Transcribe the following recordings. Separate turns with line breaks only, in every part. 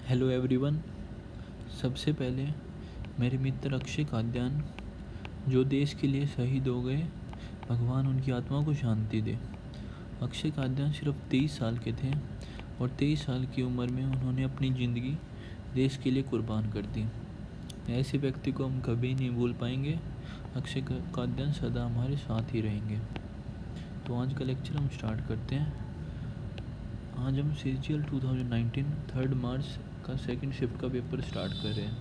Hello everyone. सबसे पहले मेरे मित्र अक्षय काद्यान जो देश के लिए शहीद हो गए, भगवान उनकी आत्मा को शांति दे। अक्षय काद्यान सिर्फ 23 साल के थे और 23 साल की उम्र में उन्होंने अपनी ज़िंदगी देश के लिए कुर्बान कर दी। ऐसे व्यक्ति को हम कभी नहीं भूल पाएंगे। अक्षय काद्यान सदा हमारे साथ ही रहेंगे। तो आज का लेक्चर हम स्टार्ट करते हैं। आज हम CGL 2019 3 मार्च का सेकंड शिफ्ट का पेपर स्टार्ट कर रहे हैं।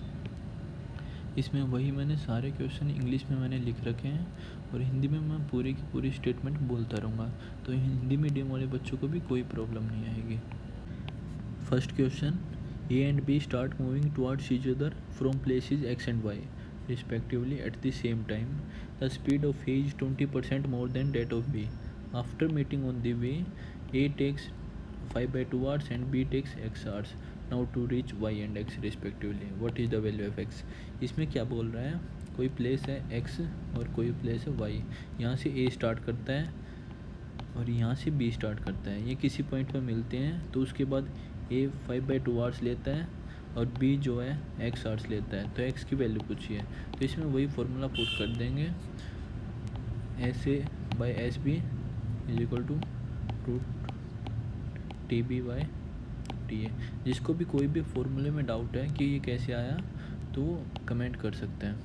इसमें वही मैंने सारे क्वेश्चन इंग्लिश में मैंने लिख रखे हैं और हिंदी में मैं पूरी की पूरी स्टेटमेंट बोलता रहूँगा, तो हिंदी मीडियम वाले बच्चों को भी कोई प्रॉब्लम नहीं आएगी। First question, A and B start moving towards each other from places X and Y respectively at the same time. The speed of A is 20% more than that of B. After meeting on the way, A takes 5/2 hours and B takes X hours now to reach Y and X respectively. What is the value of X? इसमें क्या बोल रहा है, कोई place है X और कोई place है Y। यहाँ से A स्टार्ट करता है और यहाँ से B स्टार्ट करता है। ये किसी पॉइंट पर मिलते हैं तो उसके बाद A 5/2 आवर्स लेता है और B जो है X आवर्स लेता है। तो X की वैल्यू पूछी है, तो इसमें वही फॉर्मूला पुट कर देंगे, SA by SB is equal to root TB by TA। जिसको भी कोई भी फॉर्मूले में डाउट है कि ये कैसे आया तो कमेंट कर सकते हैं।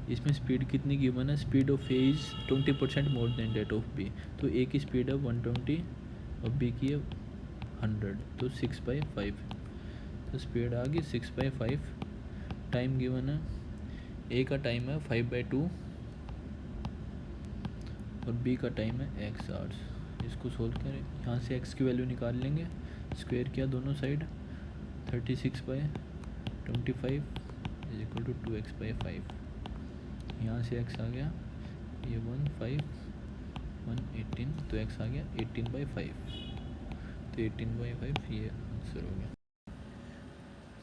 इसमें स्पीड कितनी गिवन है, speed of A is 20% more than that of B. तो ए की स्पीड है 120 और बी की है 100, तो 6/5। तो स्पीड आ गई 6/5। टाइम गिवन है, ए का टाइम है 5/2 और बी का टाइम है x आवर्स। इसको सोल्व करें, यहाँ से x की वैल्यू निकाल लेंगे, स्क्वायर किया दोनों side, 36/25 is equal to 2x/5। यहाँ से x आ गया, ये 1 तो x आ गया 18/5। तो 18/5 ये आंसर हो गया।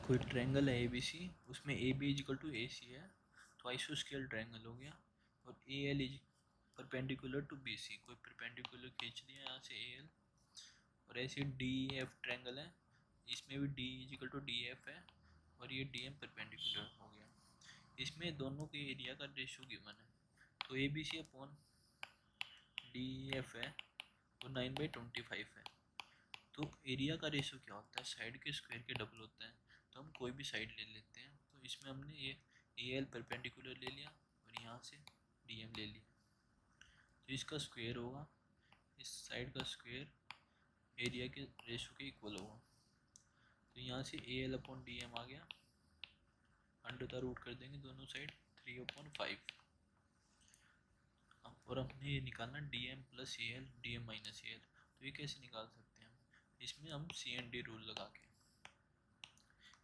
कोई ट्रायंगल है ABC, उसमें AB is equal to AC है, तो आइसोस्केल ट्रायंगल हो गया। और AL is perpendicular to BC, कोई परपेंडिकुलर खींच दिया यहाँ से AL। और ऐसे DEF ट्रायंगल है, इसमें भी D is equal to DF है और ये DM परपेंडिकुलर हो गया। इसमें दोनों के एरिया का रेशियो गिवन है, तो ABC अपॉन DEF है वो 9/25 है। तो एरिया का रेशियो क्या होता है, साइड के स्क्वायर के डबल होता है। तो हम कोई भी साइड ले लेते हैं, तो इसमें हमने ये AL परपेंडिकुलर ले लिया और यहाँ से DM ले लिया, तो इसका स्क्वायर होगा, इस साइड का स्क्वायर एरिया के रेशियो के इक्वल होगा। तो यहाँ से AL अपॉन DM आ गया, अंडर का रूट कर देंगे दोनों साइड, 3/5। और हमने ये निकालना DM plus AL DM minus AL। तो ये कैसे निकाल सकते हैं हम, इसमें हम CND रूल लगा के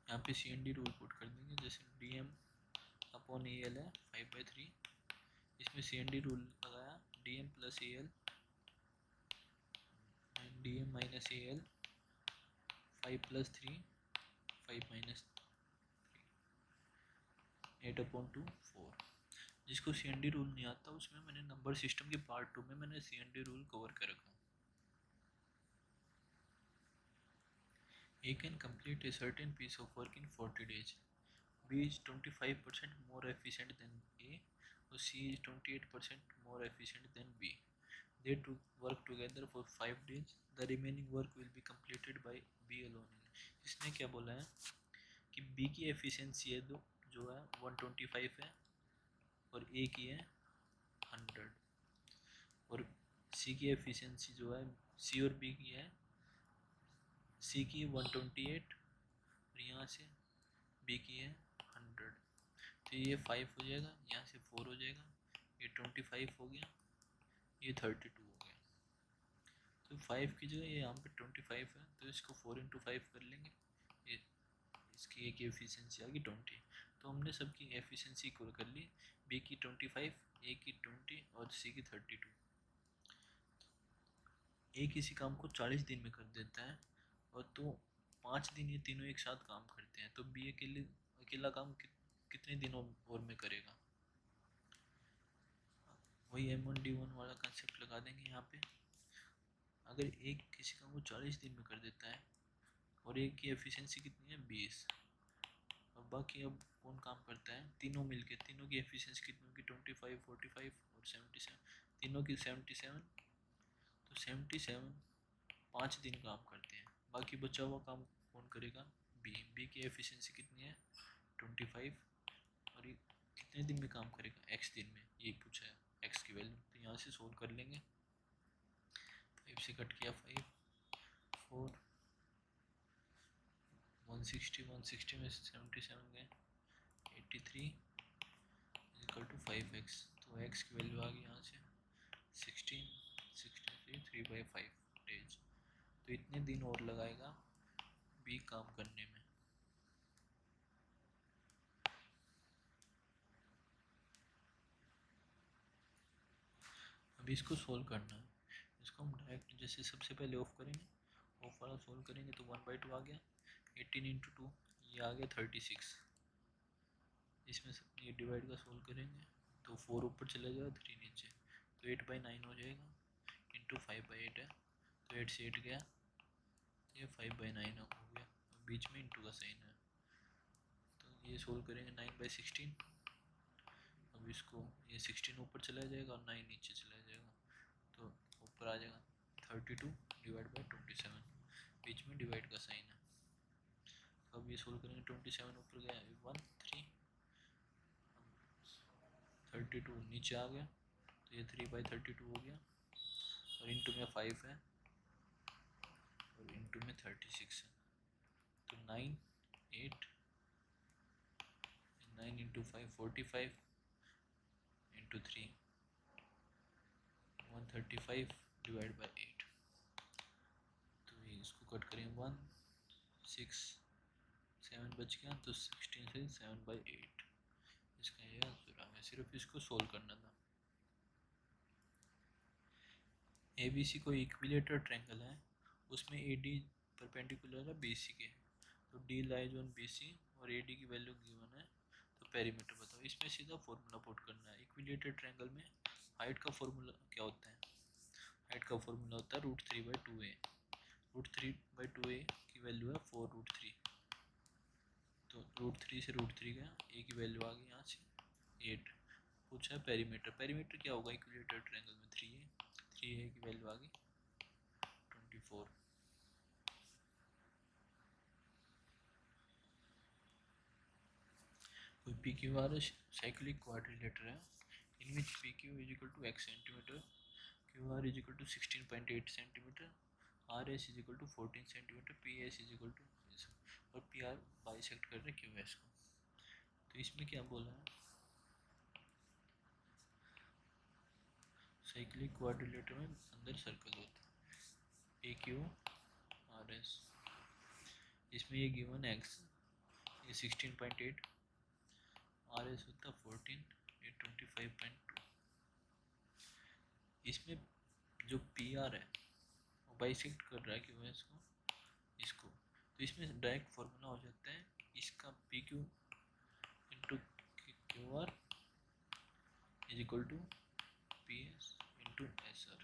यहाँ पे CND रूल पुट कर देंगे। जैसे DM अपॉन AL है 5/3, इसमें CND रूल लगाया, DM plus AL DM minus AL 5+3 5 minus 8/2 4। जिसको CND रूल नहीं आता उसमें मैंने नंबर सिस्टम के पार्ट 2 में मैंने CND रूल कवर कर रखा। A can complete a certain piece of work in 40 days. B is 25% more efficient than A or C is 28% more efficient than B. They work together for 5 days. The remaining work will be completed by B alone. इसने क्या बोला है कि B की efficiency है जो है 125 है और A की है 100, और C की एफिशिएंसी जो है C और B की है, C की 128 और यहाँ से B की है 100। तो ये 5 हो जाएगा, यहाँ से 4 हो जाएगा, ये 25 हो गया, ये 32 हो गया। तो 5 की जगह ये यहाँ पे 25 है, तो इसको 4 × 5 कर लेंगे, ये इसकी A की एफिशिएंसी आ गई 20। तो हमने सबकी एफिशिएंसी इक्वल कर ली, B की 25, A की 20 और C की 32। A किसी काम को 40 दिन में कर देता है और तो 5 दिन ये तीनों एक साथ काम करते हैं, तो B अकेला काम कितने दिनों और में करेगा। वही M1D1 वाला कंसेप्ट लगा देंगे यहाँ पे। अगर एक किसी काम को 40 दिन में कर देता है और एक की एफिशिएंसी कितनी है 20। अब बाकी अब कौन काम करता है, तीनों मिलके तीनों की एफिशिएंसी कितनी होगी 25, 45 और 77, तीनों की 77, तो 77 5 दिन काम करते हैं। बाकी बचा हुआ काम कौन करेगा, बी की एफिशिएंसी कितनी है 25 और ये कितने दिन में काम करेगा x दिन में, ये पूछा है x की वैल्यू। तो यहाँ से सोल्व कर लेंगे, 5 से कट किया 5, 4, 160 में से 77 गए 83 इक्वल टू 5x। तो x की वैल्यू आ गई यहाँ से 16, 63, 3/5 डेज। तो इतने दिन और लगाएगा बी काम करने में। अभी इसको सोल्व करना है, इसको हम डायरेक्ट जैसे सबसे पहले ऑफ करेंगे, ऑफ वाला सोल्व करेंगे तो 1/2 आ गया, 18 इंटू 2 ये आ गया 36। इसमें से ये डिवाइड का सोल्व करेंगे तो 4 ऊपर चला जाएगा 3 नीचे, तो 8/9 हो जाएगा, इंटू 5/8 है तो 8 से 8 गया, ये 5/9 हो गया, बीच में इंटू का साइन है। तो ये सोल्व करेंगे 9/16। अब इसको ये 16 ऊपर चला जाएगा और 9 नीचे चला जाएगा, तो ऊपर आ जाएगा 32 डिवाइड बाई 27, बीच में डिवाइड का साइन है। अब ये सोल्व करेंगे 27 ऊपर गया 1 3, 32 नीचे आ गया तो ये 3/32 हो गया, और इंटू में 5 है और इंटू में 36 है, तो 9 8 9 इंटू 5 45 इंटू 3 135 डिवाइड बाई 8। तो ये इसको कट करें 1 6 7 बच गया, तो 16 से 7/8 इसका ये आंसर आ गया। सिर्फ इसको सोल्व करना था। ABC कोई इक्विलेटरल ट्रायंगल है, उसमें AD परपेंडिकुलर है BC के, तो D लाइज ऑन BC और AD की वैल्यू गिवन है, तो पेरीमीटर बताओ। इसमें सीधा फॉर्मूला पुट करना है। इक्विलेटरल ट्रायंगल में हाइट का फॉर्मूला क्या होता है, हाइट का फॉर्मूला होता है √3/2a। √3/2a की वैल्यू है 4√3, तो √3 से √3 गया, a की वैल्यू आ गई यहाँ से 8। पूछा है पेरीमीटर, पेरीमीटर क्या होगा इक्विलेटरल ट्रायंगल में 3a की वैल्यू आ गई 24। कोई PQR साइक्लिक क्वाड्रिलेटर है, in which PQ is equal to x centimeter, QR is equal to 16.8 centimeter, RS is equal to 14 centimeter, PS is equal to, और PR bisect कर रहे QS को। तो इसमें क्या बोला है, साइक्लिक क्वाड्रिलेटर में अंदर सर्कल होता है PQ RS, इसमें ये गिवन x ये 16.8, RS होता है 14, ये 25.2। इसमें जो PR है वो बाइसेक्ट कर रहा है QS को, इसको, तो इसमें डायरेक्ट फॉर्मूला हो जाता है इसका PQ into QR is equal to PS into SR।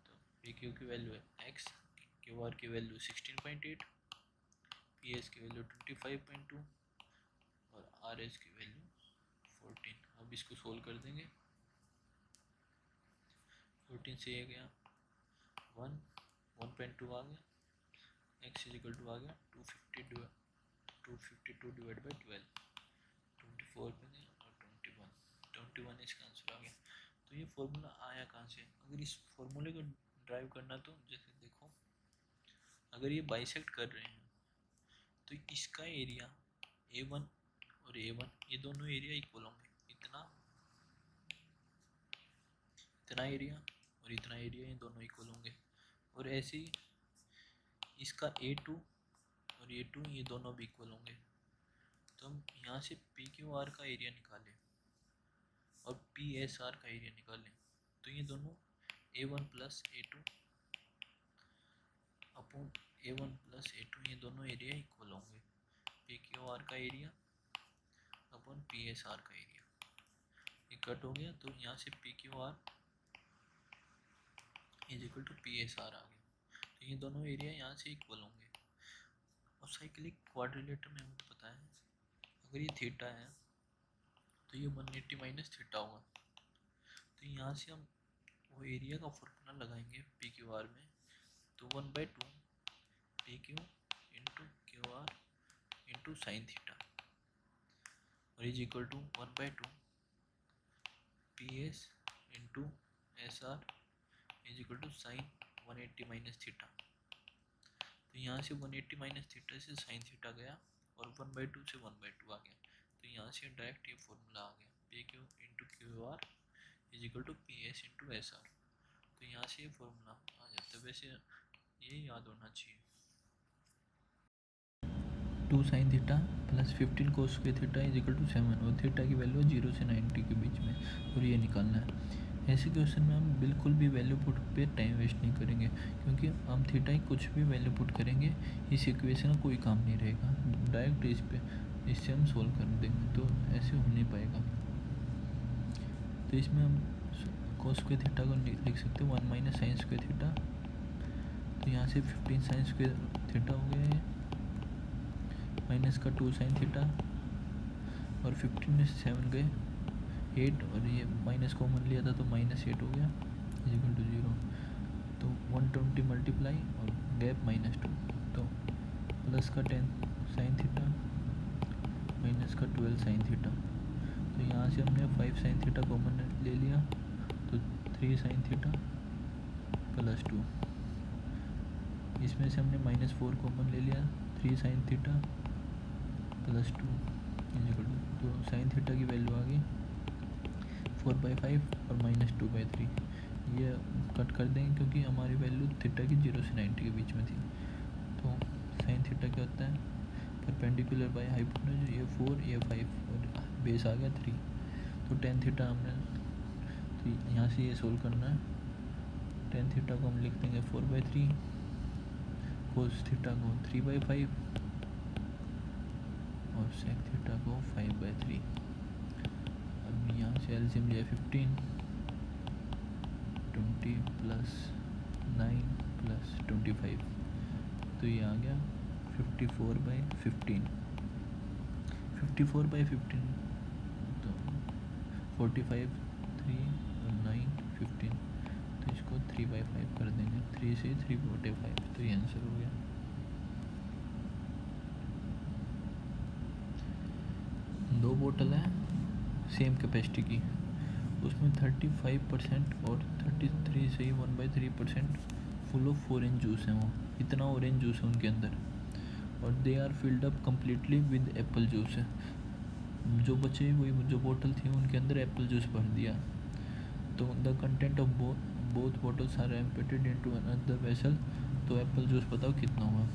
तो PQ की वैल्यू है x, QR की वैल्यू 16.8, PS की वैल्यू 25.2 और RS की वैल्यू 14। अब इसको सोल्व कर देंगे, 14 से ये गया 1.2 आ गया, x इज इक्वल टू आ गया 252 डिवाइड बाई 12, 24 पे गया और 21 इसका आंसर आ गया। तो ये फॉर्मूला आया कहाँ से, अगर इस फॉर्मूले को ड्राइव करना तो जैसे देखो, अगर ये बाइसेक्ट कर रहे हैं तो इसका एरिया A1 और A1 ये दोनों एरिया इक्वल होंगे, इतना एरिया और इतना एरिया ये दोनों इक्वल होंगे, और ऐसे ही इसका A2 और A2 ये दोनों भी इक्वल होंगे। तो हम यहाँ से PQR का एरिया निकालें और PSR का एरिया निकालें, तो ये दोनों A1 plus A2 upon A1 plus A2 ये दोनों एरिया इक्वल होंगे, PQR का एरिया अपॉन PSR का एरिया, ये कट हो गया, तो यहाँ से PQR is equal to PSR आ गया, तो ये दोनों एरिया यहाँ से इक्वल होंगे। साइक्लिक क्वाड्रिलेटर में हमें पता है अगर ये थीटा है तो ये 180 माइनस थीटा होगा। तो यहाँ से हम वो एरिया का फॉर्मूला लगाएंगे पी क्यू आर में। तो 1/2 P Q into Q R into sine theta और is equal to 1/2 P S into S R is equal to sine 180 minus theta. तो यहाँ से 180 माइनस थीटा से साइन थीटा गया और 1/2 से 1/2 आ गया। तो यहाँ से डायरेक्ट ये फॉर्मूला आ गया P Q into Q R is equal to P S into S R. तो यहाँ से ये फॉर्मूला आ जाता है। वैसे ये याद होना चाहिए 2 sine theta plus 15 cos square theta is equal to 7 और थीटा की वैल्यू 0 से 90 के बीच में और ये निकालना है। ऐसे क्वेश्चन में हम बिल्कुल भी वैल्यू पुट पे टाइम वेस्ट नहीं करेंगे क्योंकि हम थीटा की कुछ भी वैल्यू पुट करेंगे इस इक्वेशन का कोई काम नहीं रहेगा। डायरेक्ट इससे हम सोल्व कर देंगे तो ऐसे हो नहीं पाएगा। तो इसमें हम कोस स्क्वायर थीटा को लिख सकते हैं 1 माइनस साइन स्क्वायर थीटा। तो यहाँ से 15 साइन स्क्वायर थीटा हो गया है माइनस का 2 साइन थीटा और 15 में से 7 गए 8 और ये माइनस कॉमन लिया था तो -8 हो गया इज इक्वल टू 0। तो 120 मल्टीप्लाई और गैप -2 तो प्लस का 10 साइन थीटा माइनस का 12 साइन थीटा। तो यहाँ से हमने 5 साइन थीटा कॉमन ले लिया तो 3 साइन थीटा प्लस 2। इसमें से हमने -4 कॉमन ले लिया 3 sine theta plus 2 is equal to तो साइन थीटा की वैल्यू आ गई 4/5 और -2/3। ये कट कर देंगे क्योंकि हमारी वैल्यू थीटा की 0 से 90 के बीच में थी। तो साइन थीटा क्या होता है परपेंडिकुलर बाय हाइपोटेन्यूज ये 4 ये 5 और बेस आ गया 3। तो tan थीटा हमने तो यहाँ से ये सोल्व करना है। tan थीटा को हम लिख देंगे 4/3 कोस थीटा को 3/5 और सेक थीटा को 5/3। अब यहाँ से एलसीएम लिया 15 20 प्लस 9 प्लस 25 तो ये आ गया 54/15। 54/15 तो 45 3 और 9 15 तो इसको 3/5 कर देंगे 3 से 3/5 तो ये आंसर हो गया। दो बोतल है सेम कैपेसिटी की उसमें 35% और 33 से ही 1/3% फुल ऑफ ऑरेंज जूस है। वो इतना ऑरेंज जूस है उनके अंदर और they are filled up completely with apple juice है। जो बचे वही जो बोतल थी उनके अंदर एप्पल जूस भर दिया। तो the content of both bottles are emptied into another vessel. तो एप्पल जूस बताओ कितना हुआ।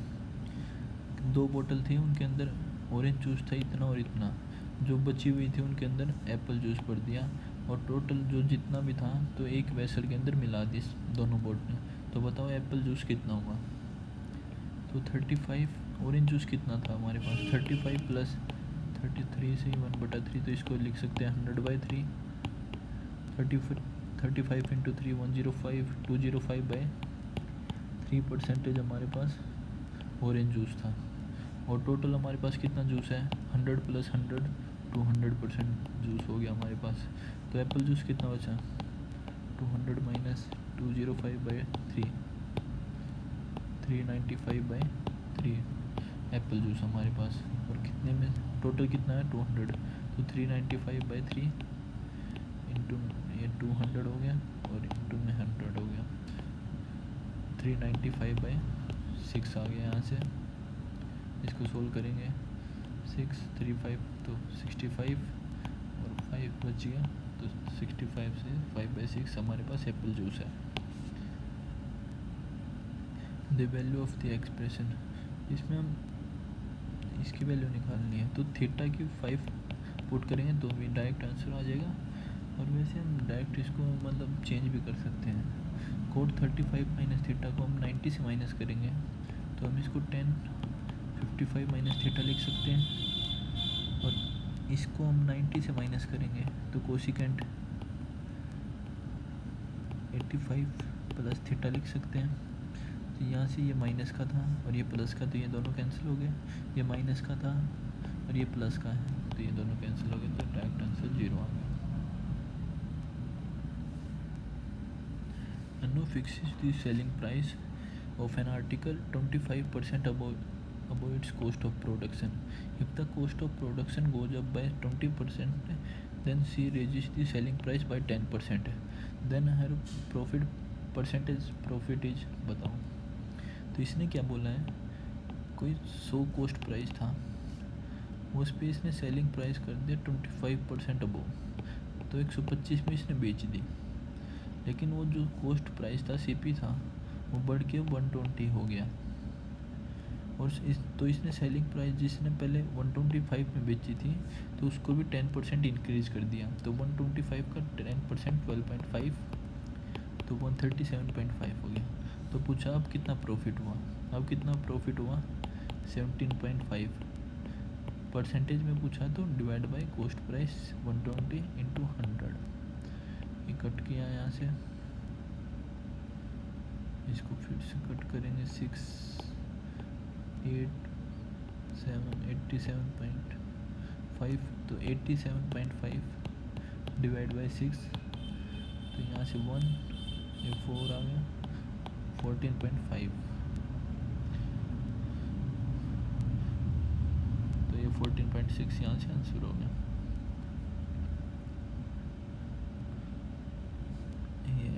दो बोतल थी उनके अंदर ऑरेंज जूस था इतना और इतना। जो बची हुई थी उनके अंदर एप्पल जूस भर दिया और टोटल जो जितना भी था तो एक वेसल के अंदर मिला दी दोनों बोतलें। तो बताओ एप्पल जूस कितना हुआ। तो 35 ऑरेंज जूस कितना था हमारे पास 35 प्लस 33 से 1/3 तो इसको लिख सकते हैं 100/3 35 इंटू 3 105 205/3% हमारे पास ऑरेंज जूस था। और टोटल हमारे पास कितना जूस है 100 प्लस 100 200% जूस हो गया हमारे पास। तो एप्पल जूस कितना बचा 200 माइनस 205/3 395/3 एप्पल जूस हमारे पास। और कितने में टोटल कितना है 200 तो 395/3 इंटू ये 200 हो गया और इंटू में 100 हो गया 395/6 आ गया। यहाँ से इसको सोल्व करेंगे 6 3 5 तो 65 और 5 बच गया तो 65 से 5/6 हमारे पास एप्पल जूस है। The value of the expression इसमें हम इसकी वैल्यू निकालनी है। तो थीटा की 5 पुट करेंगे तो भी डायरेक्ट आंसर आ जाएगा। और वैसे हम डायरेक्ट इसको मतलब चेंज भी कर सकते हैं। कोड 35 माइनस थीटा को हम 90 से माइनस करेंगे तो हम इसको 10 55 माइनस थीटा लिख सकते हैं। और इसको हम 90 से माइनस करेंगे तो कोसिकेंट 85 प्लस थीटा लिख सकते हैं। तो यहाँ से ये माइनस का था और ये प्लस का, तो ये दोनों कैंसिल हो गए। ये माइनस का था और ये प्लस का है, तो ये दोनों कैंसिल हो गए, तो डायरेक्ट आंसर 0 आ गया। Anu fixes the selling price of an article 25% above its cost of production. If the cost of production goes up by 20%, then she raises the selling price by 10%. Then her profit is बताओ। तो इसने क्या बोला है, कोई 100 cost price था, उस पे इसने सेलिंग प्राइस कर दिया 25% अबोव, तो 125 में इसने बेच दी। लेकिन वो जो कॉस्ट प्राइस था सीपी था, वो बढ़ के 120 हो गया। और तो इसने सेलिंग प्राइस जिसने पहले 125 में बेची थी, तो उसको भी 10% इंक्रीज़ कर दिया। तो 125 का 10% 12.5, तो 137.5 हो गया। तो पूछा अब कितना प्रॉफिट हुआ, अब कितना प्रॉफिट हुआ 17.5। परसेंटेज में पूछा तो divide by cost price 120 into 100। ये कट किया यहाँ से, इसको फिर से कट करेंगे 6 8 7 87.5, तो 87.5 डिवाइड बाय 6, तो यहाँ से 1, ये 4 आ गया 14.5, तो ये 14.6 यहाँ से आंसर हो गया।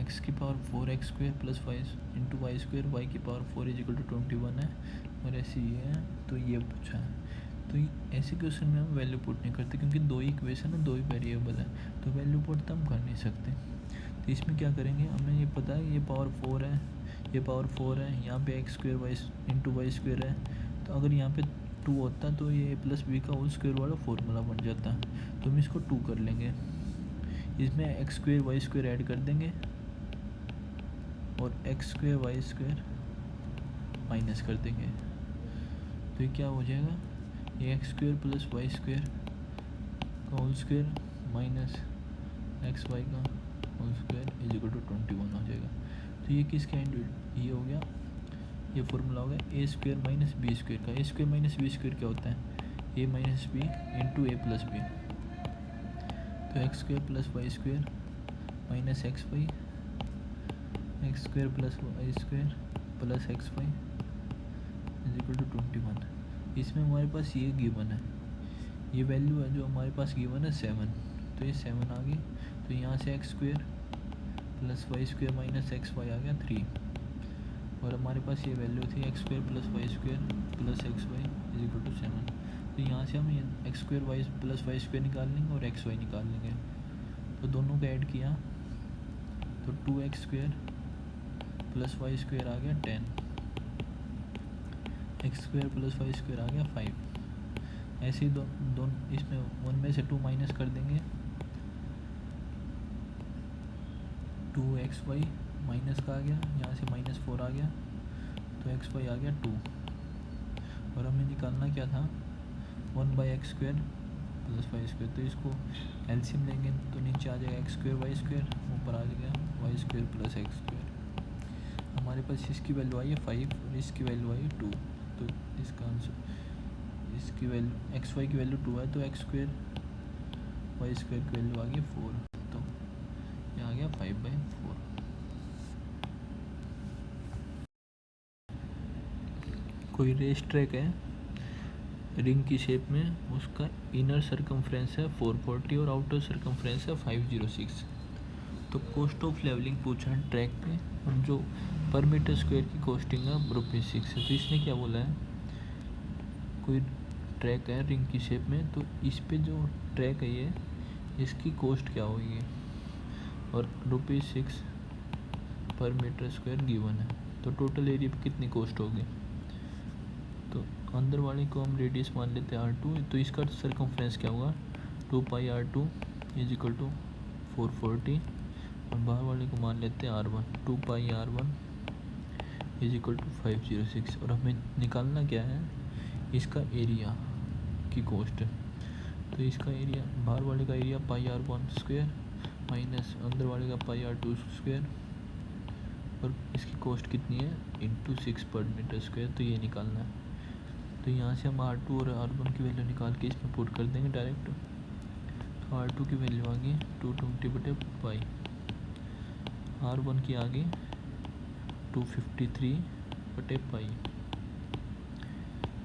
एक्स की power 4x square plus Y into Y square, Y की पावर 4 इजिकल टू 21 है, और ऐसे ये है, तो ये पूछा है। तो ऐसे क्वेश्चन में हम वैल्यू पुट नहीं करते, क्योंकि दो ही इक्वेशन है, दो ही वेरिएबल है, तो वैल्यू पुट तो हम कर नहीं सकते। तो इसमें क्या करेंगे, हमें ये पता है ये पावर 4 है, ये पावर 4 है, यहाँ पे X square Y into Y square है, तो अगर यहाँ पे 2 होता तो ये a प्लस बी का होल स्क्वायर वाला फॉर्मूला बन जाता। तो हम इसको 2 कर लेंगे, इसमें x square y square add कर देंगे और x square y square minus कर देंगे। तो ये क्या हो जाएगा, ये x square plus Y square का whole square minus x y का whole square is equal to 21 हो जाएगा। तो ये किसका ये हो गया, ये फॉर्मूला हो गया A square minus B square का। A square minus B square क्या होता है, A minus B into A plus B. तो X square plus Y square minus x Y, X square plus Y square plus x Y is equal to 21। इसमें हमारे पास ये given है, ये वैल्यू है जो हमारे पास गिवन है 7, तो ये 7 आ गई। तो यहाँ से x square plus Y square minus x y आ गया 3, और हमारे पास ये वैल्यू थी x square plus Y square plus x Y is equal to 7। तो यहाँ से हम ये x square y plus Y square निकाल लेंगे और एक्स वाई निकाल लेंगे। तो दोनों को ऐड किया तो 2x square plus Y square आ गया 10, x square plus Y square आ गया 5। ऐसे ही दोनों इसमें 1 में से 2 माइनस कर देंगे, 2xy माइनस का आ गया, यहाँ से -4 आ गया, तो एक्स वाई आ गया 2। और हमें निकालना क्या था 1/x square plus Y square. तो इसको एलसीएम लेंगे तो नीचे आ जाएगा एक्स स्क्वायर वाई स्क्वायर, ऊपर आ जाएगा Y square plus X square. हमारे पास इसकी वैल्यू आई है 5 और इसकी वैल्यू आई है 2। तो इसका आंसर, इसकी वैल्यू एक्स वाई की वैल्यू 2 है, तो एक्स स्क्वायर वाई स्क्वायर की वैल्यू आ गई 4, तो ये आ गया 5/4। कोई रेस ट्रैक है रिंग की शेप में, उसका इनर सरकमफ्रेंस है 440 और आउटर सरकमफ्रेंस है 506। तो कॉस्ट ऑफ लेवलिंग पूछा है ट्रैक पे, और जो पर मीटर स्क्वायर की कॉस्टिंग है ₹6 है। तो इसने क्या बोला है, कोई ट्रैक है रिंग की शेप में, तो इस पे जो ट्रैक है ये, इसकी कॉस्ट क्या होगी, और ₹6 पर मीटर स्क्वायर गिवन है। तो टोटल एरिया पे कितनी कॉस्ट होगी, तो अंदर वाले को हम रेडियस मान लेते हैं R2, तो इसका सरकमफ्रेंस क्या होगा 2πr2 इज इक्वल टू 440, और बाहर वाले को मान लेते हैं R1, 2πr1 is equal to 506। और हमें निकालना क्या है, इसका एरिया की कॉस्ट। तो इसका एरिया, बाहर वाले का एरिया πr1 स्क्वायर माइनस अंदर वाले का πr2 स्क्वायर और इसकी कॉस्ट कितनी है, इंटू 6 पर मीटर स्क्वायर, तो ये निकालना है। तो यहाँ से हम R2 और R1 की वैल्यू निकाल के इसमें पुट कर देंगे डायरेक्ट। तो R2 की वैल्यू आ गई 220/पाई, R1 की आ गई 253/पाई।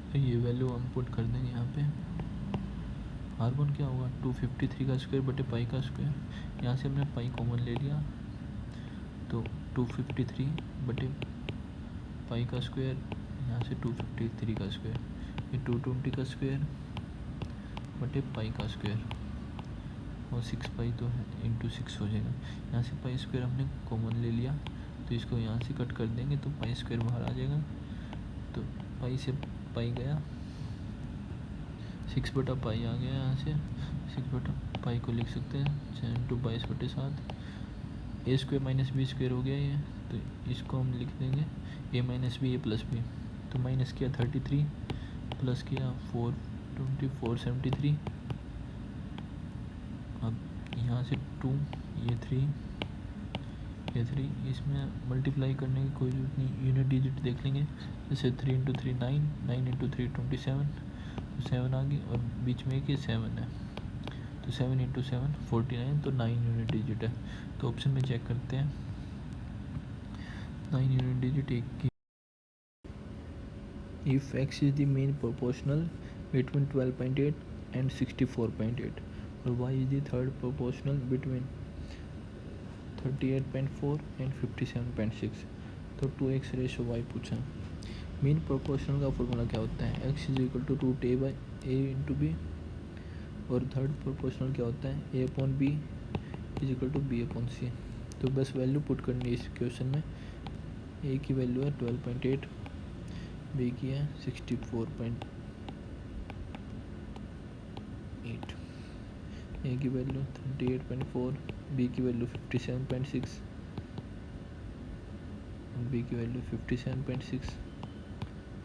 तो ये वैल्यू हम पुट कर देंगे यहाँ पे। R1 क्या होगा, 253 का स्क्वायर बटे पाई का स्क्वायर, यहाँ से हमने पाई कॉमन ले लिया, तो 253/पाई का स्क्वायर, यहाँ से 253 का स्क्वायर, ये 220 का स्क्वायर बटे पाई का स्क्वायर, और 6 पाई तो है इंटू 6 हो जाएगा। यहाँ से पाई स्क्वायर हमने कॉमन ले लिया, तो इसको यहाँ से कट कर देंगे तो पाई स्क्वायर बाहर आ जाएगा। तो पाई से पाई गया, 6/पाई आ गया, यहाँ से 6/पाई को लिख सकते हैं 7/22/7, ए स्क्वायर माइनस बी स्क्वायर हो गया ये, तो इसको हम लिख देंगे ए माइनस बी ए प्लस बी। तो माइनस किया 33, प्लस किया 473। अब यहाँ से 2, ये 3, इसमें मल्टीप्लाई करने की कोई जरूरत नहीं, यूनिट डिजिट देख लेंगे। जैसे 3 × 3 9, 9 × 3 27, तो 7 आ गई, और बीच में एक 7 है, तो 7 × 7 49, तो 9 यूनिट डिजिट है। तो ऑप्शन में चेक करते हैं, 9 यूनिट डिजिट एक की। If x is the main proportional between 12.8 and 64.8 और y is the third proportional between 38.4 and 57.6, तो 2x रेशो y पूछा। मेन प्रोपोर्शनल का फॉर्मूला क्या होता है, x is equal to √a/b, और थर्ड प्रोपोर्शनल क्या होता है, a/b is equal to b/c। तो बस वैल्यू पुट करनी है इस क्वेश्चन में। a की वैल्यू है 12.8, b की है 64.8, a की वैल्यू 38.4, b की वैल्यू 57.6, b की वैल्यू 57.6,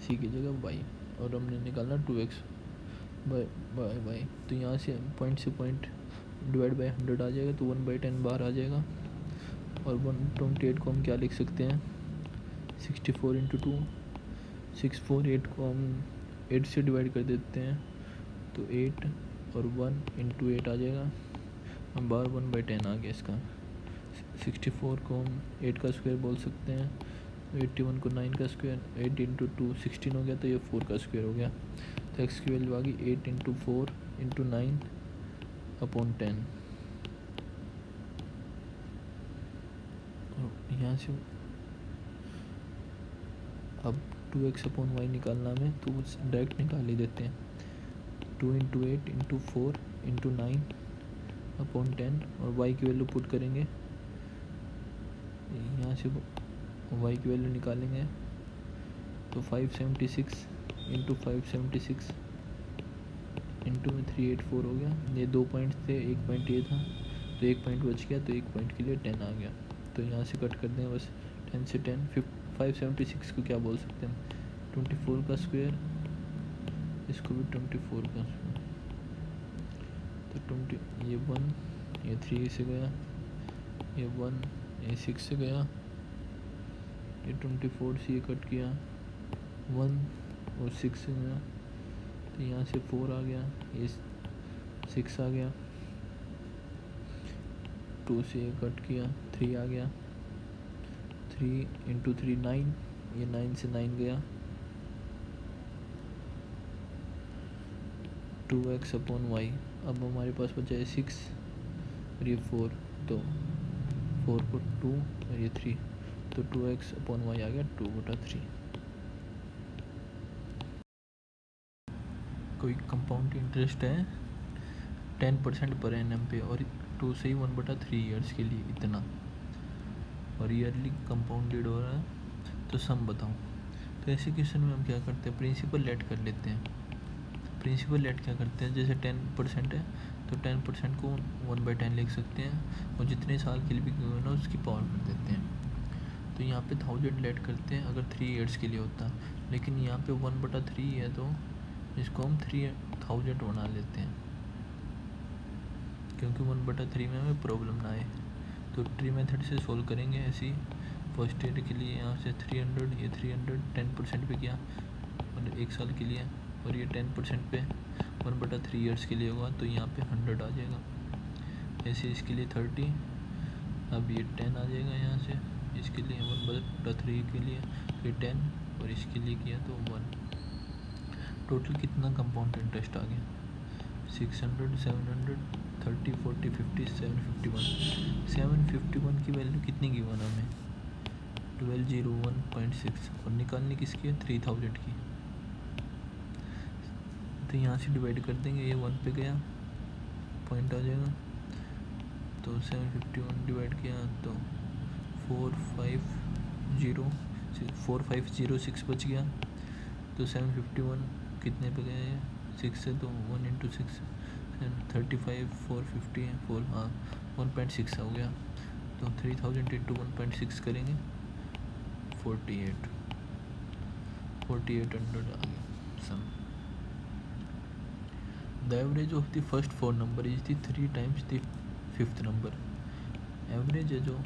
c की जगह y, और हमने निकालना 2x बाय y। तो यहाँ से पॉइंट से पॉइंट डिवाइड बाय 100 आ जाएगा, तो 1/10 बाहर आ जाएगा, और 128 को हम क्या लिख सकते हैं, 64 × 2, 648 को हम 8 से डिवाइड कर देते हैं, तो 8 और 1 × 8 आ जाएगा, हम बाहर 1/10 आ गया इसका। 64 को हम 8 का स्क्वायर बोल सकते हैं, 81 को 9 का स्क्वायर, 8 × 2 16 हो गया, तो ये 4 का स्क्वायर हो गया। तो x की वैल्यू आ गई 8 × 4 × 9/10। यहाँ से अब 2x/y निकालना हमें, तो डायरेक्ट निकाल ही देते हैं। 2 × 8 × 4 × 9/10, और y की वैल्यू पुट करेंगे, यहाँ से y की वैल्यू निकालेंगे, तो 576 × 576 इंटू में 384 हो गया। ये 2 पॉइंट थे, 1 पॉइंट ये था, तो 1 पॉइंट बच गया, तो 1 पॉइंट के लिए 10 आ गया। तो यहाँ से कट कर दें बस, 10 से 10, 576 को क्या बोल सकते हैं, 24 का स्क्वायर, इसको भी 24 का स्क्वायर, तो 20, ये 1, ये 3 से गया, ये 1, ये 6 से गया, ये 24 से ये कट किया, 1 और 6 से गया, तो यहाँ से 4 आ गया, ये 6 आ गया, 2 से ये कट किया, 3 आ गया, 3 × 3 9, ये 9 से 9 गया, 2x/y। अब हमारे पास बचा है 6 और ये 4, तो 4 को 2 और ये 3, तो 2x/y आ गया 2/3। कोई कंपाउंड इंटरेस्ट है 10% पर एनम पे, और 2 से ही 1/3 ईयर्स के लिए इतना, और ईयरली कंपाउंडेड हो रहा है, तो सम बताओ। तो ऐसे क्वेश्चन में हम क्या करते हैं, प्रिंसिपल लेट कर लेते हैं। प्रिंसिपल लेट क्या करते हैं, जैसे 10% है, तो 10% को 1/10 लिख सकते हैं, और जितने साल के लिए भी ना उसकी पावर कर देते हैं। तो यहाँ पे 1000 लेट करते हैं अगर 3 ईयर्स के लिए होता, लेकिन यहाँ पे 1/3 है, तो इसको हम 3000 बना लेते हैं, क्योंकि 1/3 में हमें प्रॉब्लम ना आए। तो ट्री मेथड से सोल्व करेंगे ऐसी, फर्स्ट ईयर के लिए यहाँ से 300, ये 300 10% पे किया और 1 साल के लिए, और ये 10% पे 1/3 ईयर्स के लिए होगा तो यहाँ पे 100 आ जाएगा। ऐसे इसके लिए 30, अब ये 10 आ जाएगा यहाँ से, इसके लिए 1/3 के लिए फिर 10 और इसके लिए किया तो 1। टोटल कितना कंपाउंड इंटरेस्ट आ गया? 600, 700, 30, 40, 50, 751। 751 की वैल्यू कितनी गिवन हमें? 1201.6 और निकालनी किसकी है? 3000 की। तो यहाँ से डिवाइड कर देंगे, ये 1 पे गया, पॉइंट आ जाएगा, तो 751 डिवाइड किया तो 4506 बच गया। तो 751 कितने पे गया है? 6 से, तो 1 × 6 35, 450 है, 4 हाँ 1.6 हो गया। तो 3000 × 1.6 करेंगे 4800 आ गया sum. The average of the first 4 number is the 3 times the 5th number. Average है जो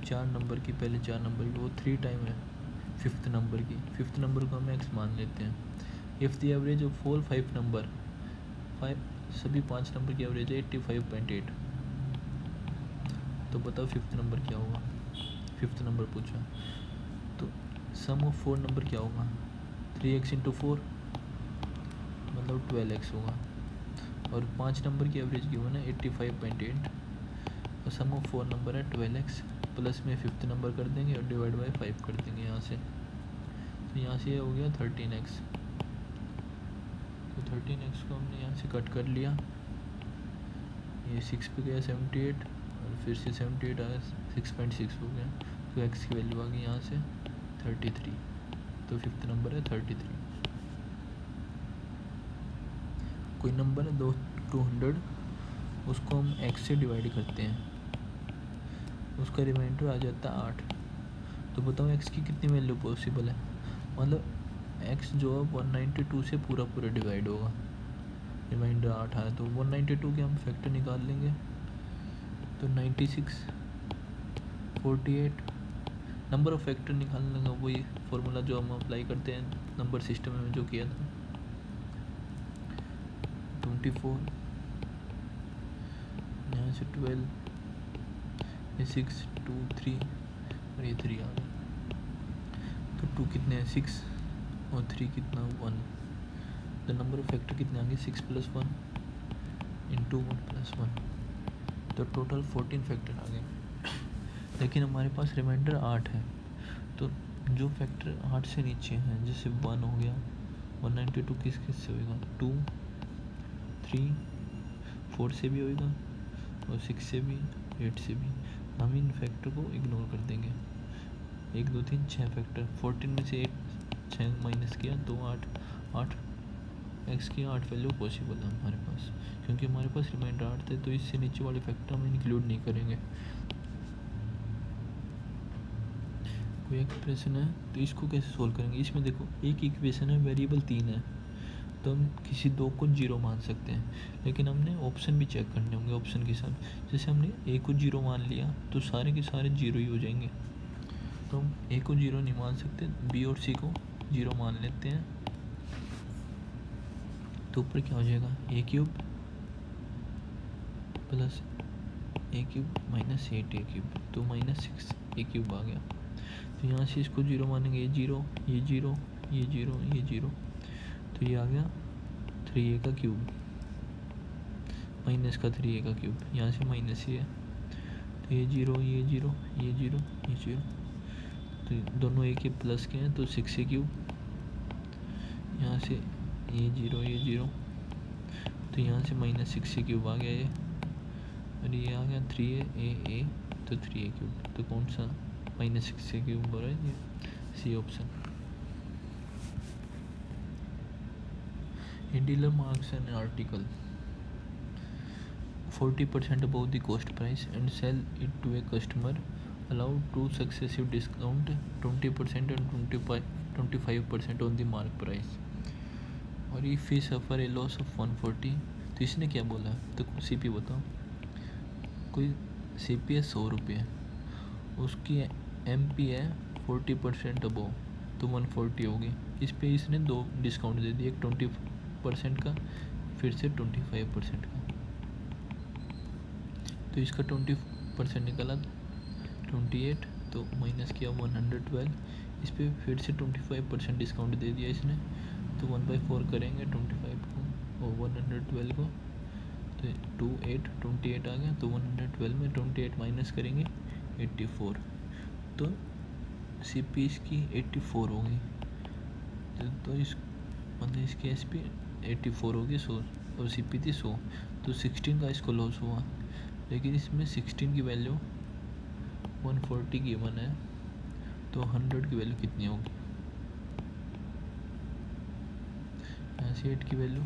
4 नंबर की, पहले 4 नंबर की, वो 3 टाइम है 5th नंबर की। 5th नंबर को हम x मान लेते हैं। If the average of 4 5 number, 5 सभी 5 नंबर की एवरेज है 85.8, तो बताओ 5th नंबर क्या होगा? 5th नंबर पूछा तो सम ऑफ 4 नंबर क्या होगा? 3x × 4 मतलब 12x होगा, और 5 नंबर की एवरेज गिवन है 85.8, और सम ऑफ 4 नंबर है 12x, प्लस में 5th नंबर कर देंगे और डिवाइड बाय 5 कर देंगे यहाँ से। तो यहाँ से ये हो गया 13x। तो 13x को हमने यहाँ से कट कर लिया, ये 6 पे गया 78 और फिर से 78 आया 6.6 हो गया, तो x की वैल्यू आ गई यहाँ से 33। तो 5th नंबर है 33। कोई नंबर है 200, उसको हम x से डिवाइड करते हैं, उसका रिमाइंडर आ जाता है 8। तो बताओ x की कितनी वैल्यू पॉसिबल है? मतलब x जो है 192 से पूरा डिवाइड होगा, रिमाइंडर 8 आया तो 192 के हम फैक्टर निकाल लेंगे, तो 96, 48 नंबर ऑफ फैक्टर निकालने का वही फॉर्मूला जो हम अप्लाई करते हैं नंबर सिस्टम में जो किया था। 24 यहाँ से 12, ये 6, 2, 3 और ये 3 आ गया। तो 2 कितने हैं? 6 और 3 कितना? 1। द नंबर ऑफ फैक्टर कितने आ गए? 6 + 1 × 1 + 1, तो टोटल 14 फैक्टर आ गए। लेकिन हमारे पास रिमाइंडर 8 है, तो जो फैक्टर 8 से नीचे हैं, जैसे 1 हो गया, 192 किस से होगा? 2, 3, 4 से भी होगा और 6 से भी, 8 से भी। हम इन फैक्टर को इग्नोर कर देंगे। 1 2 3 6 फैक्टर, 14 में से 6 माइनस किया तो 8 x की 8 वैल्यू पॉसिबल है हमारे पास, क्योंकि हमारे पास रिमाइंडर 8 थे, तो इससे नीचे वाले फैक्टर हम इंक्लूड नहीं करेंगे। कोई एक्सप्रेशन है तो इसको कैसे सोल्व करेंगे? इसमें देखो एक इक्वेशन है, वेरिएबल 3 है, तो हम किसी 2 को 0 मान सकते हैं, लेकिन हमने ऑप्शन भी चेक करने होंगे ऑप्शन के साथ। जैसे हमने a को 0 मान लिया तो सारे के सारे 0 ही हो जाएंगे, तो हम a को 0 नहीं मान सकते, b और c को 0 मान लेते हैं। तो ऊपर क्या हो जाएगा? a³ plus a³ minus 8a³, तो -6a³ आ गया। तो यहाँ से इसको 0 मानेंगे, ये 0, ये 0, ये 0, ये 0, तो ये आ गया 3a³ माइनस का 3a³, यहाँ से माइनस ही है, तो ये 0, ये 0, ये 0, ये 0, तो दोनों a के प्लस के हैं, तो 6a³, यहाँ से ये 0, ये 0, तो यहाँ से -6a³ आ गया ये, और ये आ गया 3a, तो 3a³, तो कौन सा -6a³ हो रहा है? ये C option. A dealer marks an article 40% above the cost price and sell it to a customer, allow 2 successive discount 20% and 25% on the mark price, और if he suffer a loss of 140, तो इसने क्या बोला? तो CP बताओ। कोई CP है 100 रुपये, उसकी MP है 40% अबोव, तो 140 होगी। इस पे इसने 2 डिस्काउंट दे दिया, एक 20% का, फिर से 25% का। तो इसका 20% निकला 28, तो माइनस किया 112। इस पर फिर से 25% डिस्काउंट दे दिया इसने, तो 1/4 करेंगे 25 को और 112 को, तो 28 आ गया। तो 112 में 28 माइनस करेंगे 84, तो CP इसकी 84 होगी। तो इस मतलब इसकी SP 84 होगी 100, और CP थी 100, तो 16 का इसको लॉस हुआ। लेकिन इसमें 16 की वैल्यू 140 गिवन है, तो 100 की वैल्यू कितनी होगी? 8 की वैल्यू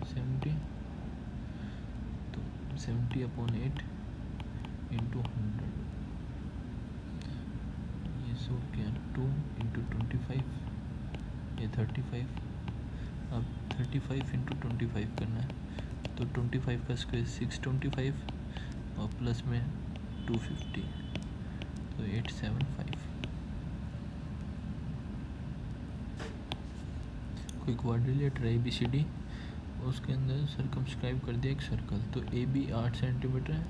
70, तो 70/8 इंटू 100, ये सो क्या 2 इंटू 25, ये 35। अब 35 इंटू 25 करना है, तो 25 का स्क्वायर 625 और प्लस में 250, तो 875। कोई क्वाड्रिलेटर है ABCD, उसके अंदर सर्कमस्क्राइब कर दिया एक सर्कल, तो AB 8 सेंटीमीटर है।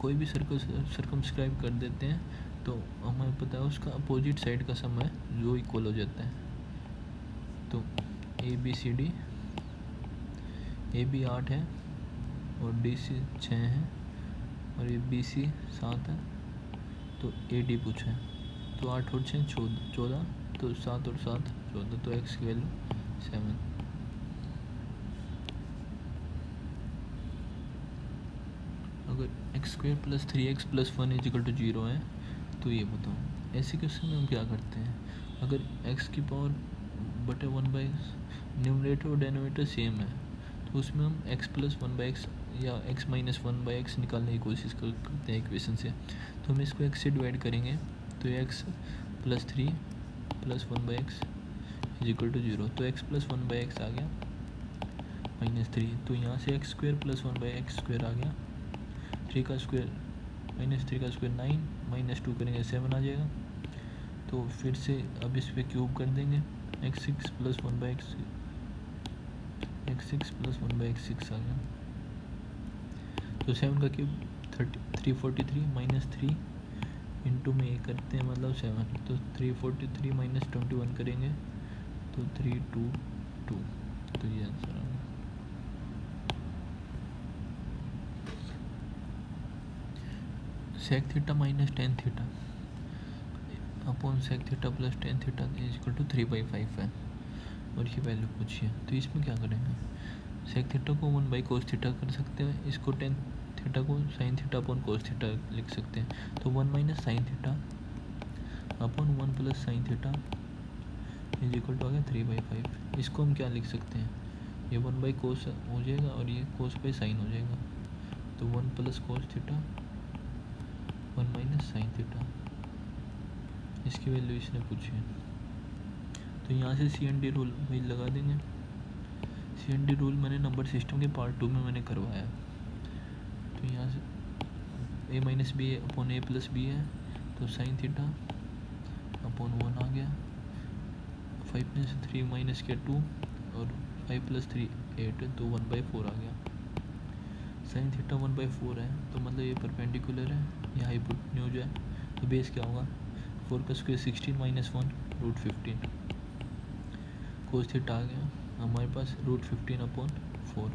कोई भी सर्कल सर्कमस्क्राइब कर देते हैं तो हमें पता है उसका अपोजिट साइड का समय जो इक्वल हो जाता है। तो ABCD, AB 8 है और DC 6 है और ये BC 7 है, तो AD पूछा है। तो 8 और 6 14, तो 7 और 7 14, तो x की वैल्यू 7। अगर x² + 3x + 1 = 0 है, तो ये बताओ ऐसे क्वेश्चन में हम क्या करते हैं? अगर x की पावर बटे 1/, न्यूमरेटर और डिनोमिनेटर सेम है, तो उसमें हम x + 1/x या x - 1/x निकालने की कोशिश करते हैं इक्वेशन से। तो हम इसको x से डिवाइड करेंगे, तो x + 3 + 1/x = 0, तो x + 1/x आ गया -3, तो यहाँ से x² + 1/x² आ गया। 3 का स्क्वायर -3 का स्क्वायर 9, -2 करेंगे 7 आ जाएगा। तो फिर से अब इस पे क्यूब कर देंगे, x6 + 1/x, x6 + 1/x6 आ गया। तो 7 का क्यूब 343 -3 इंटू में ये करते हैं, मतलब 7, तो 343 - 21 करेंगे, तो 322, तो ये आंसर आ गया। sec theta - tan theta upon sec theta + tan theta = 3/5 है, और ये वैल्यू पूछी है। तो इसमें क्या करेंगे? sec थीटा को 1/cos थीटा कर सकते हैं, इसको tan थीटा को sin theta upon cos theta लिख सकते हैं। तो 1 - sin theta upon 1 + sin theta = आ गया 3/5। इसको हम क्या लिख सकते हैं? ये 1/cos हो जाएगा और ये cos/sin हो जाएगा, तो 1 + cos थीटा 1 - sin थीटा, इसकी वैल्यू इसने पूछी है। तो यहाँ से CND रूल वही लगा देंगे। CND रूल मैंने नंबर सिस्टम के पार्ट 2 में मैंने करवाया। तो यहाँ से a - b upon a + b है, तो sin थीटा अपॉन 1 आ गया। 5 में से 3 माइनस किया 2, और 5 + 3 8, तो 1/4 आ गया। sin थीटा 1/4 है, तो मतलब ये परपेंडिकुलर है, ये हाइपोटेन्यूज है, तो बेस क्या होगा? 4 का स्क्वायर 16 - 1 √15। cos थीटा आ गया हमारे पास √15/4,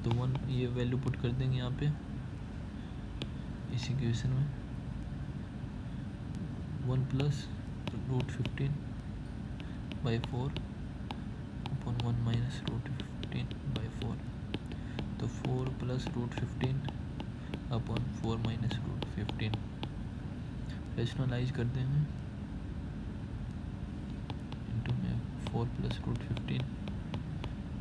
तो 1 ये वैल्यू पुट कर देंगे यहाँ पे इस इक्वेशन में। 1 + √15/4 अपॉन 1 - √15/4, तो 4 + √15 अपॉन 4 - √15। रेशनलाइज कर देंगे, इंटू में 4 + √15,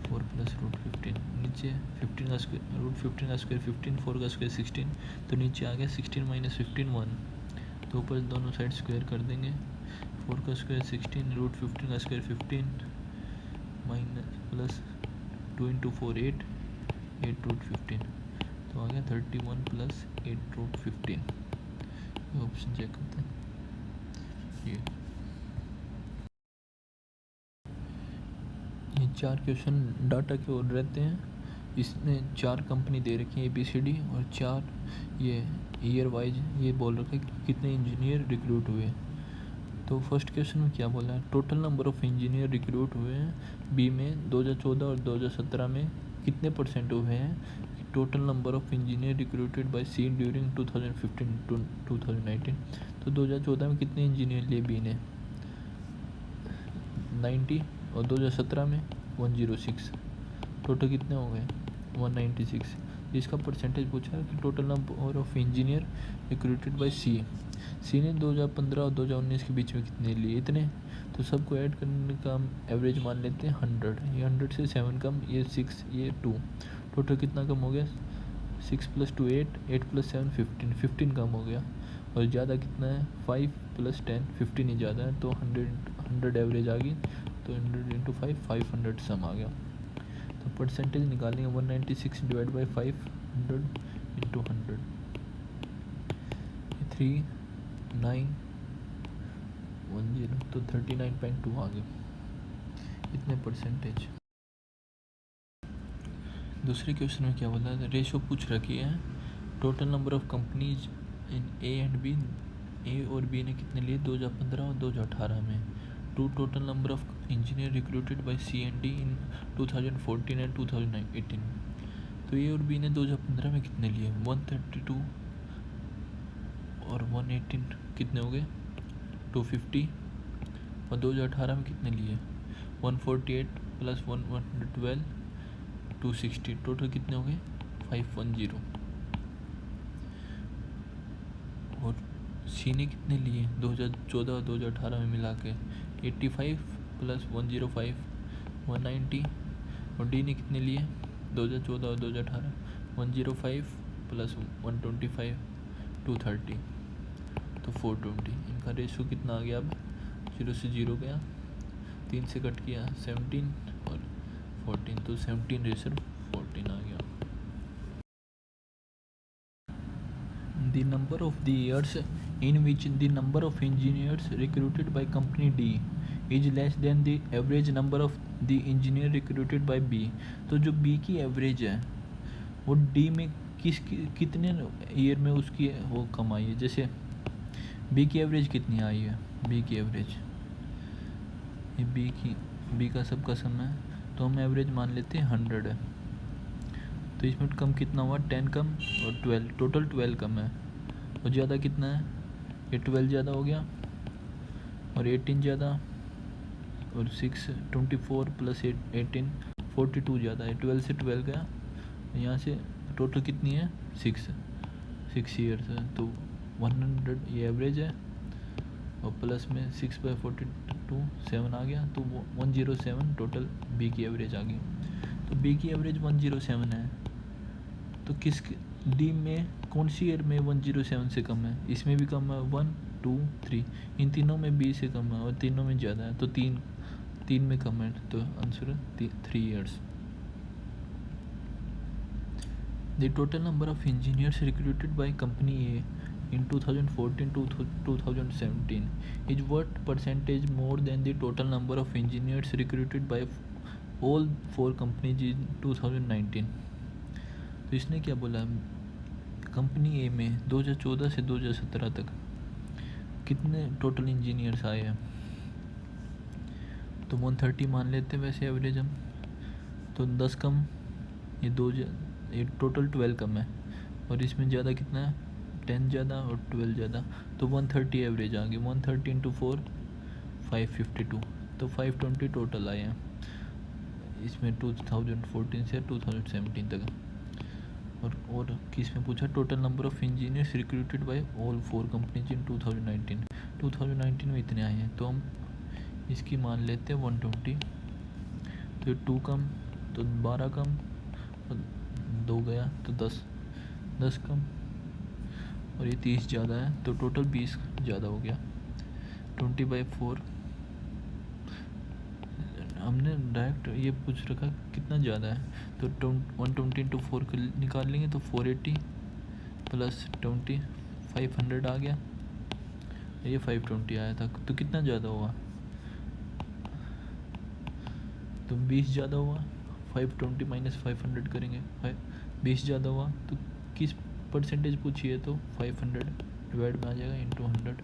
4 + √15, नीचे 15 का स्क्वायर √15 का स्क्वायर 15, 4 का स्क्वायर 16, तो नीचे आ गया 16 - 15 1, तो ऊपर दोनों साइड स्क्वायर कर देंगे। 4 का स्क्वायर 16, √15 का स्क्वायर 15, प्लस 2 × 4 8 √15, तो आ गया 31 + 8 √15, ऑप्शन चेक करते हैं। ये 4 क्वेश्चन डाटा के और रहते हैं। इसमें 4 कंपनी दे रखी है ABCD, और 4 ये ईयर वाइज ये बोल रखा है कि कितने इंजीनियर रिक्रूट हुए। तो फर्स्ट क्वेश्चन में क्या बोला है, total number of engineer recruit हुए हैं बी में 2014 और 2017 में कितने परसेंट हुए हैं। Total number of engineer recruited by C during 2015 to 2019। तो 2014 में कितने इंजीनियर लिए बी ने, 90, और 2017 में 106। टोटल कितने हो गए, 196। इसका परसेंटेज पूछा है कि total number of engineer recruited by C ने 2015 और 2019 के बीच में कितने लिए, इतने। तो सबको ऐड करने का हम एवरेज मान लेते हैं 100। ये 100 से 7 कम, ये 6, ये 2। टोटल कितना कम हो गया, 6 + 2 8, 8 + 7 15, 15 कम हो गया। और ज़्यादा कितना है, 5 + 10 15 ही ज़्यादा है। तो 100 एवरेज आ गई। तो 100 × 5 500 सम आ गया। तो परसेंटेज निकालेंगे 196 डिवाइड बाई 500 × 100, 3910, तो 39.2 आ गए। इतने परसेंटेज। दूसरे क्वेश्चन में क्या बोला है, रेशो पूछ रखी है, total number of companies in A and B, A और बी ने कितने लिए 2015 और 2018 में। To total number of engineer recruited by C and D in 2014 and 2018। तो ए और बी ने 2015 में कितने लिए, 132 और 118 कितने हो गए, 250। और 2018 में कितने लिए, 148 + 112 260। टोटल कितने हो गए, 510। और सी ने कितने लिए 2014 और 2018 में मिला के, 85 + 105 190। और डी ने कितने लिए 2014 और 2018, 105 + 125 230, तो 420। इनका रेशो कितना आ गया, अब 0 से 0 गया, 3 से कट किया 17 और 14, तो 17:14 आ गया। The number of the years in which the number of engineers recruited by company D is less than the average number of the engineer recruited by B। तो जो B की एवरेज है वो D में कितने ईयर में उसकी वो कम आई है। जैसे B की एवरेज कितनी आई है, B की एवरेज, ये B का सबका सम है, तो हम एवरेज मान लेते हैं 100 है। तो इसमें कम कितना हुआ, 10 कम और 12, टोटल 12 कम है। और ज़्यादा कितना है, ये 12 ज़्यादा हो गया और 18 ज़्यादा, और 6 24 + 18 42 ज़्यादा है। 12 से 12 गया, यहाँ से टोटल कितनी है, 6 ईयर्स है। तो 100 ये एवरेज है, और प्लस में 6/42 7 आ गया, तो वो 107 टोटल बी की एवरेज आ गई। तो बी की एवरेज 107 है, तो किस डी में कौन सी ईयर में 107 से कम है, इसमें भी कम है 1 2 3, इन तीनों में बी से कम है और तीनों में ज़्यादा है, तो तीन में कम है, तो आंसर है 3 years. The total number of engineers recruited by company A in 2014 to 2017 is what percentage more than the total number of engineers recruited by all 4 companies in 2019। तो इसने क्या बोला, कंपनी ए में 2014 से 2017 तक कितने टोटल इंजीनियर्स आए हैं। तो 130 मान लेते हैं वैसे एवरेज हम, तो 10 कम, ये टोटल 12 कम है, और इसमें ज़्यादा कितना है, 10 ज़्यादा और 12 ज़्यादा, तो 130 एवरेज आ गई। 130 × 4 552, तो 520 टोटल आए हैं इसमें 2014 से 2017 तक। और किस में पूछा, total number of engineers recruited bye all 4 companies in 2019 में इतने आए हैं, तो हम इसकी मान लेते हैं 120। तो 2 कम, तो 12 कम, और 2 गया तो 10 कम, और ये 30 ज़्यादा है, तो टोटल 20 ज़्यादा हो गया। 20/4 हमने डायरेक्ट ये पूछ रखा कितना ज़्यादा है, तो 120 × 4 निकाल लेंगे, तो 480 + 20 500 आ गया। ये 520 आया था, तो कितना ज़्यादा हुआ? तो 20 ज़्यादा हुआ। 520 माइनस 500 करेंगे, 20 ज़्यादा हुआ तो किस परसेंटेज पूछिए? तो 500 डिवाइड में आ जाएगा इंटू 100,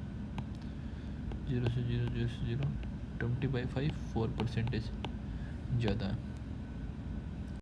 0 से 0, 0 से 0, 20/5 4% ज़्यादा है।